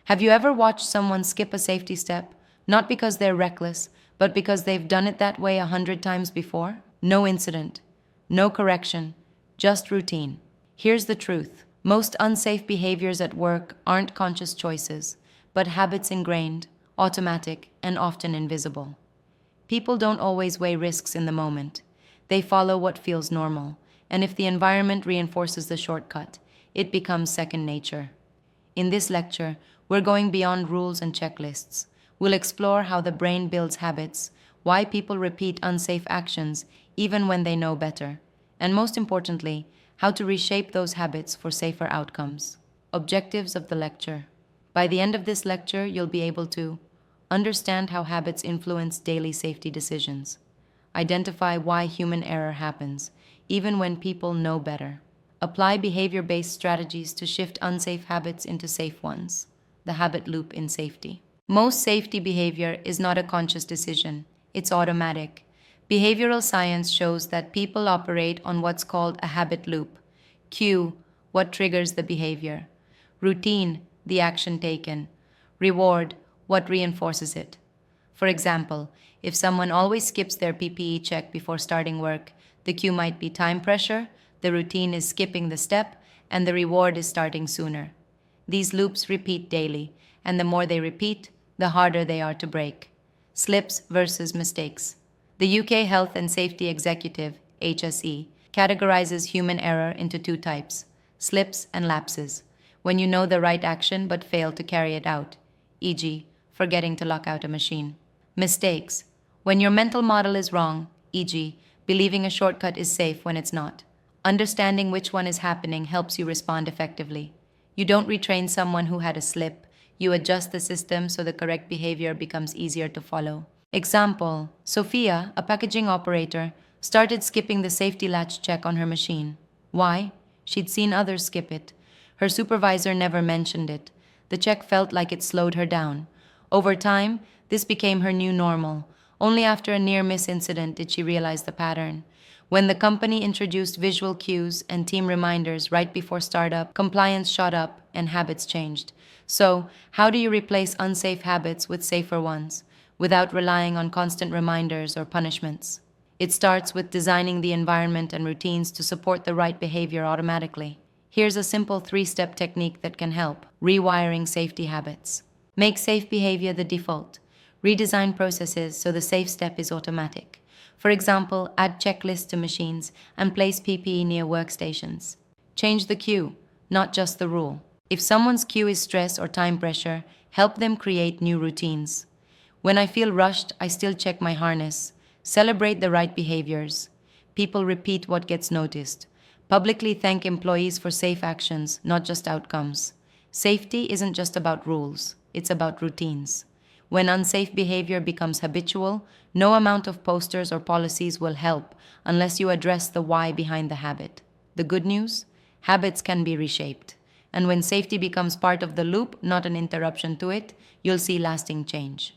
Have you ever watched someone skip a safety step, not because they're reckless, but because they've done it that way 100 times before? No incident, no correction, just routine. Here's the truth. Most unsafe behaviors at work aren't conscious choices, but habits ingrained, automatic, and often invisible. People don't always weigh risks in the moment. They follow what feels normal, and if the environment reinforces the shortcut, it becomes second nature. In this lecture, we're going beyond rules and checklists. We'll explore how the brain builds habits, why people repeat unsafe actions even when they know better, and most importantly, how to reshape those habits for safer outcomes. Objectives of the lecture. By the end of this lecture, you'll be able to understand how habits influence daily safety decisions, identify why human error happens, even when people know better, apply behavior-based strategies to shift unsafe habits into safe ones, the habit loop in safety. Most safety behavior is not a conscious decision, it's automatic. Behavioral science shows that people operate on what's called a habit loop. Cue, what triggers the behavior. Routine, the action taken. Reward, what reinforces it. For example, if someone always skips their PPE check before starting work, the cue might be time pressure, the routine is skipping the step, and the reward is starting sooner. These loops repeat daily, and the more they repeat, the harder they are to break. Slips versus mistakes. The UK Health and Safety Executive, HSE, categorizes human error into two types, slips and lapses, when you know the right action but fail to carry it out, e.g., forgetting to lock out a machine. Mistakes, when your mental model is wrong, e.g., believing a shortcut is safe when it's not. Understanding which one is happening helps you respond effectively. You don't retrain someone who had a slip, you adjust the system so the correct behavior becomes easier to follow. Example, Sophia, a packaging operator, started skipping the safety latch check on her machine. Why? She'd seen others skip it. Her supervisor never mentioned it. The check felt like it slowed her down. Over time, this became her new normal. Only after a near-miss incident did she realize the pattern. When the company introduced visual cues and team reminders right before startup, compliance shot up and habits changed. So, how do you replace unsafe habits with safer ones, without relying on constant reminders or punishments? It starts with designing the environment and routines to support the right behavior automatically. Here's a simple 3-step technique that can help: rewiring safety habits. Make safe behavior the default. Redesign processes so the safe step is automatic. For example, add checklists to machines and place PPE near workstations. Change the cue, not just the rule. If someone's cue is stress or time pressure, help them create new routines. When I feel rushed, I still check my harness. Celebrate the right behaviors. People repeat what gets noticed. Publicly thank employees for safe actions, not just outcomes. Safety isn't just about rules, it's about routines. When unsafe behavior becomes habitual, no amount of posters or policies will help unless you address the why behind the habit. The good news? Habits can be reshaped. And when safety becomes part of the loop, not an interruption to it, you'll see lasting change.